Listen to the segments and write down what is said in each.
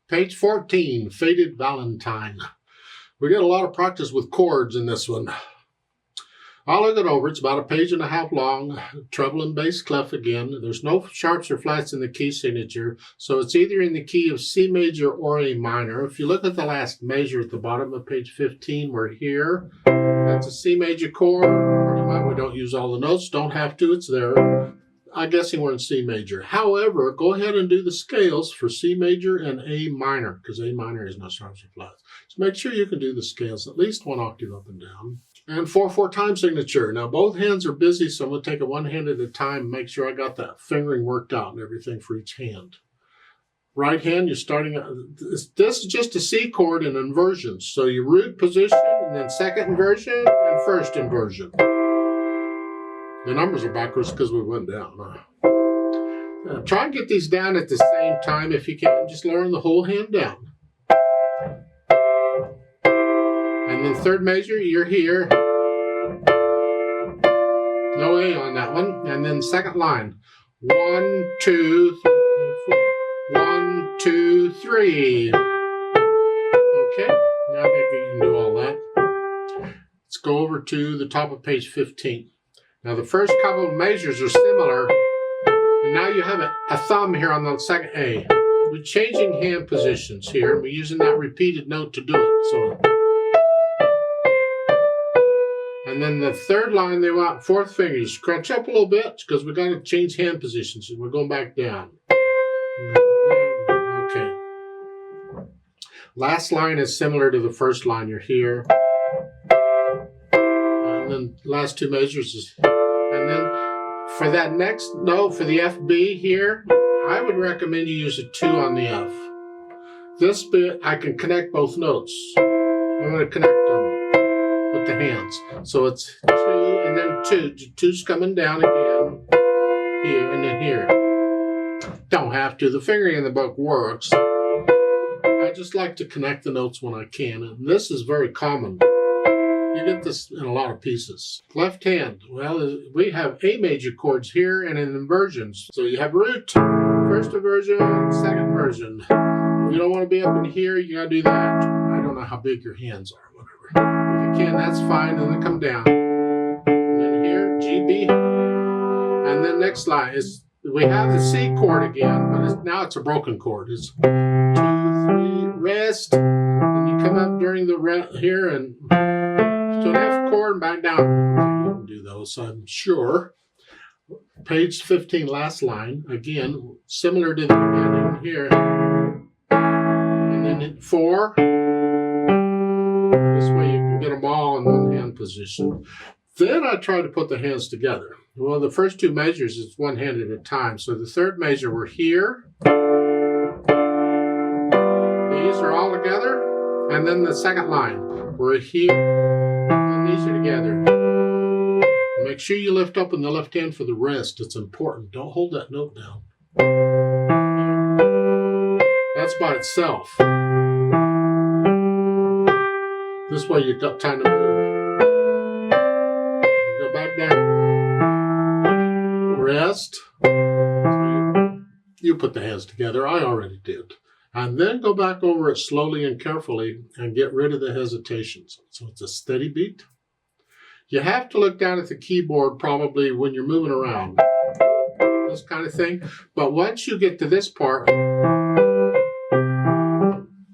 Page 14, Faded Valentine. We got a lot of practice with chords in this one. I'll look it over. It's about a page and a half long, treble and bass clef again. There's no sharps or flats in the key signature, so it's either in the key of C major or A minor. If you look at the last measure at the bottom of page 15, we're here. That's a C major chord. Pretty much we don't use all the notes, don't have to, it's there. I'm guessing we're in C major. However, go ahead and do the scales for C major and A minor, because A minor is no sharps or flats. So make sure you can do the scales at least one octave up and down. And 4/4 time signature. Now both hands are busy, so I'm going to take it one hand at a time, make sure I got that fingering worked out and everything for each hand. Right hand, you're starting, this is just a C chord in inversions. So your root position, and then second inversion, and first inversion. The numbers are backwards because we went down. Try and get these down at the same time if you can. Just lowering the whole hand down. And then third measure, you're here. No A on that one. And then second line. 1, 2, 3, 4. 1, 2, 3. Okay, now I think you can do all that. Let's go over to the top of page 15. Now the first couple of measures are similar, and now you have a thumb here on the second A. We're changing hand positions here, and we're using that repeated note to do it. So, and then the third line, they want fourth finger. You scrunch up a little bit because we're going to change hand positions. We're going back down. Okay. Last line is similar to the first line. You're here. And then last two measures is, and then for that next note, for the FB here, I would recommend you use a 2 on the F. This bit, I can connect both notes. I'm going to connect them with the hands. So it's 2 and then 2. 2's coming down again, here and then here. Don't have to. The fingering in the book works. I just like to connect the notes when I can, and this is very common. You get this in a lot of pieces. Left hand, well, we have A major chords here and in inversions. So you have root, first inversion, second inversion. If you don't want to be up in here, you gotta do that. I don't know how big your hands are, whatever. If you can, that's fine, and then come down. And then here, G, B. And then next line is, we have the C chord again, but now it's a broken chord. It's 2, 3, rest. And you come up during the rest here and to an F chord and back down. You can do those, I'm sure. Page 15, last line. Again, similar to the beginning here. And then 4. This way you can get them all in one hand position. Then I try to put the hands together. Well, the first two measures is one hand at a time. So the third measure, we're here. These are all together. And then the second line, we're here. And these are together. Make sure you lift up in the left hand for the rest. It's important. Don't hold that note down. That's by itself. This way you've got time to move. Go back down. Rest. You put the hands together. I already did. And then go back over it slowly and carefully and get rid of the hesitations. So it's a steady beat. You have to look down at the keyboard probably when you're moving around. This kind of thing. But once you get to this part,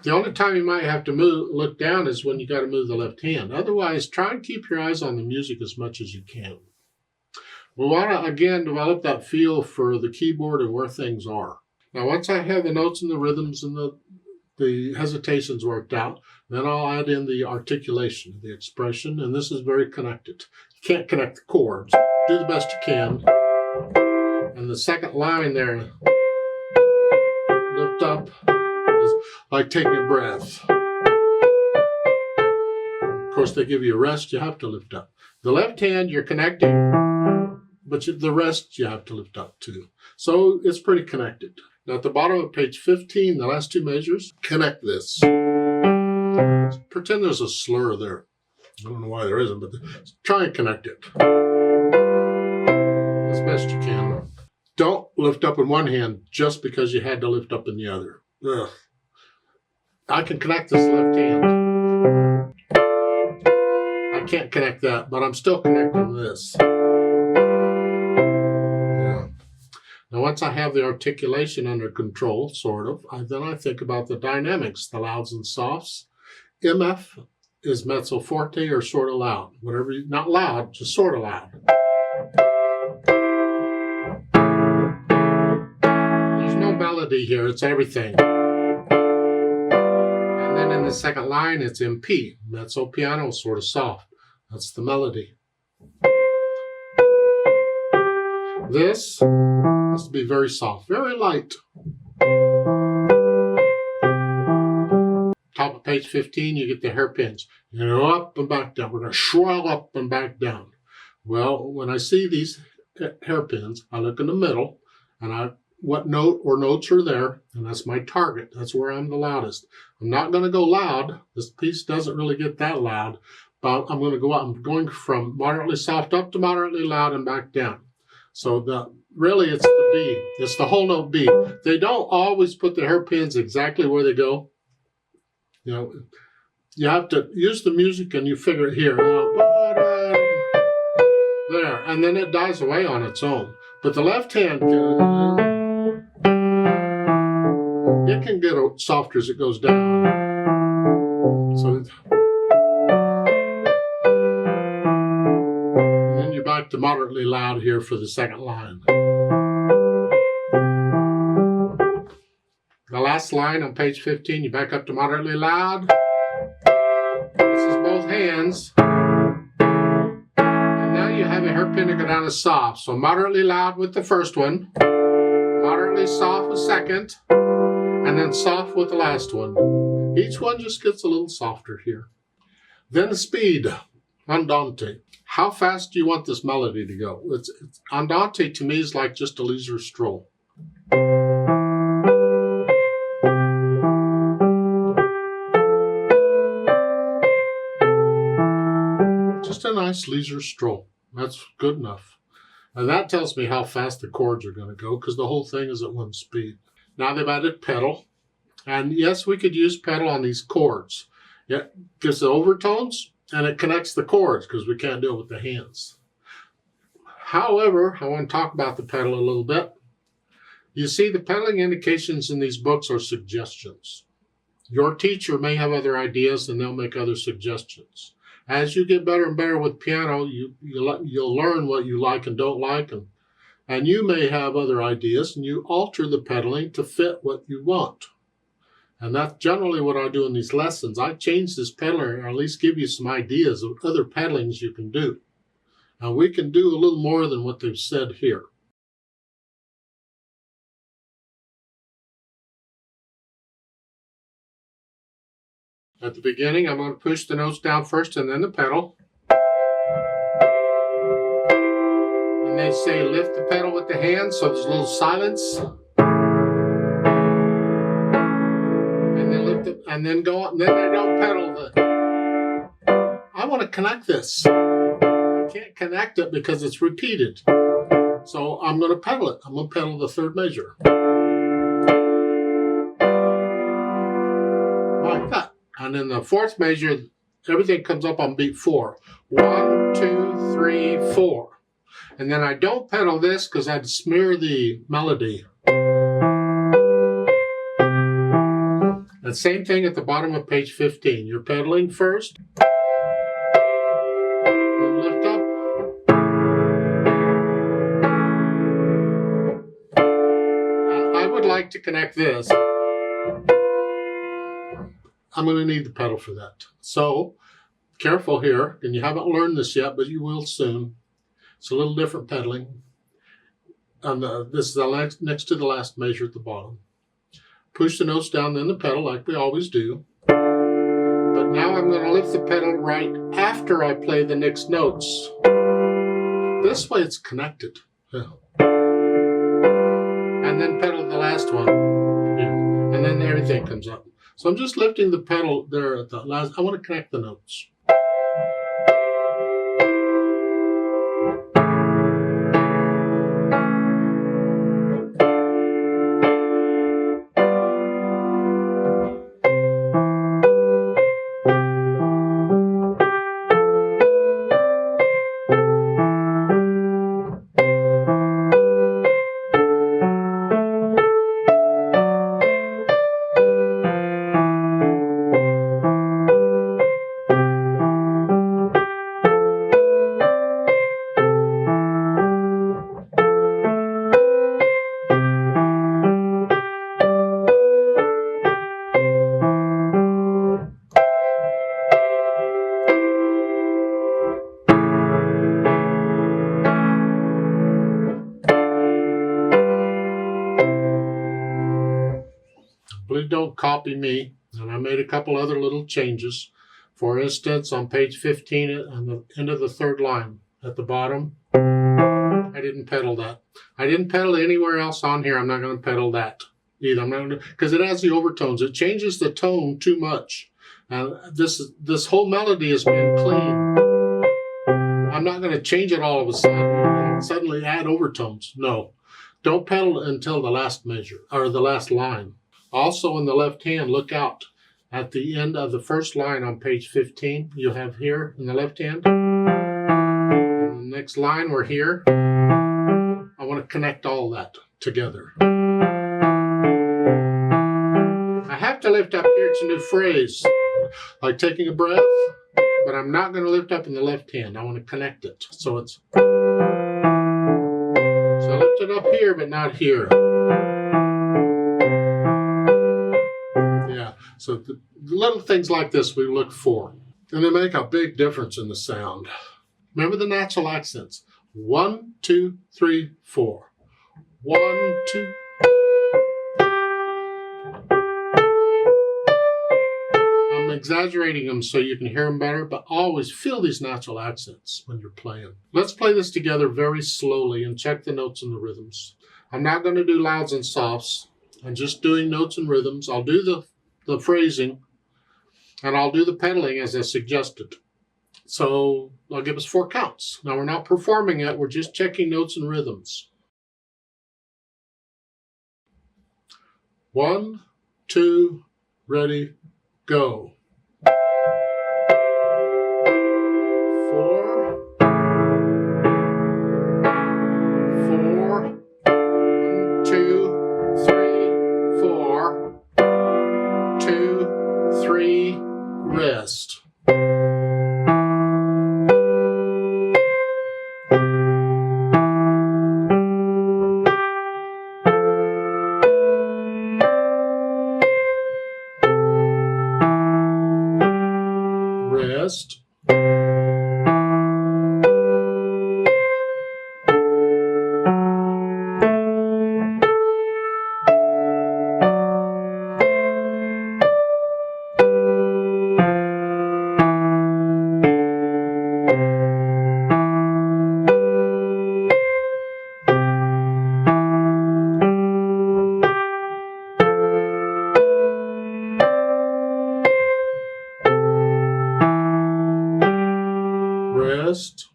the only time you might have to look down is when you got to move the left hand. Otherwise, try and keep your eyes on the music as much as you can. We want to, again, develop that feel for the keyboard and where things are. Now, once I have the notes and the rhythms and the hesitations worked out, then I'll add in the articulation, the expression, and this is very connected. You can't connect the chords. Do the best you can. And the second line there, lift up, is like taking a breath. Of course, they give you a rest, you have to lift up. The left hand, you're connecting, but the rest you have to lift up too. So it's pretty connected. Now at the bottom of page 15, the last two measures, connect this. Pretend there's a slur there. I don't know why there isn't, but try and connect it as best you can. Don't lift up in one hand just because you had to lift up in the other. Ugh. I can connect this left hand. I can't connect that, but I'm still connecting this. Yeah. Now, once I have the articulation under control, sort of, then I think about the dynamics, the louds and softs. MF is mezzo forte or sort of loud. Whatever, not loud, just sort of loud. There's no melody here, it's everything. And then in the second line, it's MP, mezzo piano, sort of soft. That's the melody. This has to be very soft, very light. Top of page 15, you get the hairpins. You go up and back down. We're going to swell up and back down. Well, when I see these hairpins, I look in the middle, and what note or notes are there, and that's my target. That's where I'm the loudest. I'm not going to go loud. This piece doesn't really get that loud, but I'm going to go up. I'm going from moderately soft up to moderately loud and back down. So really it's the B. It's the whole note B. They don't always put the hairpins exactly where they go. You know, you have to use the music and you figure it here. There, and then it dies away on its own. But the left hand, it can get softer as it goes down. So, and then you're back to moderately loud here for the second line. The last line on page 15, you back up to moderately loud. This is both hands. And now you have a hairpin to go down to soft. So moderately loud with the first one, moderately soft with second, and then soft with the last one. Each one just gets a little softer here. Then the speed, andante. How fast do you want this melody to go? Andante to me is like just a leisure stroll. Just a nice leisure stroll. That's good enough. And that tells me how fast the chords are going to go, because the whole thing is at one speed. Now they've added pedal. And yes, we could use pedal on these chords. It gives the overtones, and it connects the chords, because we can't do it with the hands. However, I want to talk about the pedal a little bit. You see, the pedaling indications in these books are suggestions. Your teacher may have other ideas, and they'll make other suggestions. As you get better and better with piano, you'll learn what you like and don't like, and you may have other ideas, and you alter the pedaling to fit what you want. And that's generally what I do in these lessons. I change this pedaler, or at least give you some ideas of other pedalings you can do. And we can do a little more than what they've said here. At the beginning, I'm going to push the notes down first and then the pedal. And they say lift the pedal with the hands, so there's a little silence. And then lift it, and then go on. And then I don't pedal I want to connect this. I can't connect it because it's repeated. So I'm going to pedal it. I'm going to pedal the third measure. Like that. And in the fourth measure, everything comes up on beat 4. 1, 2, 3, 4. And then I don't pedal this because I'd smear the melody. And same thing at the bottom of page 15. You're pedaling first. Then lift up. And I would like to connect this. I'm going to need the pedal for that. So, careful here, and you haven't learned this yet, but you will soon. It's a little different pedaling. And this is the next to the last measure at the bottom. Push the notes down, then the pedal, like we always do. But now I'm going to lift the pedal right after I play the next notes. This way it's connected. Yeah. And then pedal the last one. Yeah. And then everything comes up. So I'm just lifting the pedal there at the last. I want to connect the notes. Please don't copy me. And I made a couple other little changes. For instance, on page 15, on the end of the third line at the bottom, I didn't pedal that. I didn't pedal anywhere else on here. I'm not going to pedal that either. I'm not going to, because it has the overtones. It changes the tone too much. This whole melody has been clean. I'm not going to change it all of a sudden and suddenly add overtones. No. Don't pedal until the last measure, or the last line. Also, in the left hand, look out. At the end of the first line on page 15, you have here in the left hand. And the next line, we're here. I want to connect all that together. I have to lift up here. It's a new phrase, like taking a breath, but I'm not going to lift up in the left hand. I want to connect it. So it's... So I lift it up here, but not here. Yeah, so the little things like this we look for, and they make a big difference in the sound. Remember the natural accents. 1, 2, 3, 4. 1, 2. I'm exaggerating them so you can hear them better, but always feel these natural accents when you're playing. Let's play this together very slowly and check the notes and the rhythms. I'm not going to do louds and softs. I'm just doing notes and rhythms. I'll do the phrasing, and I'll do the pedaling as I suggested. So I'll give us 4 counts. Now we're not performing it, we're just checking notes and rhythms. 1, 2, ready, go. 4, 4, 1, 2, 3, 4. 2, 3, rest. Rest. Rest.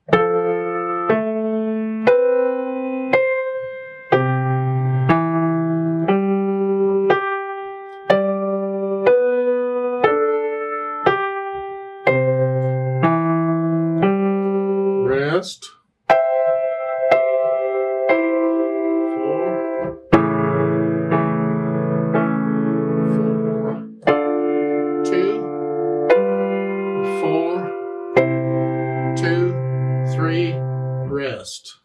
Rest. 4, 2, 4, 2, 3, rest.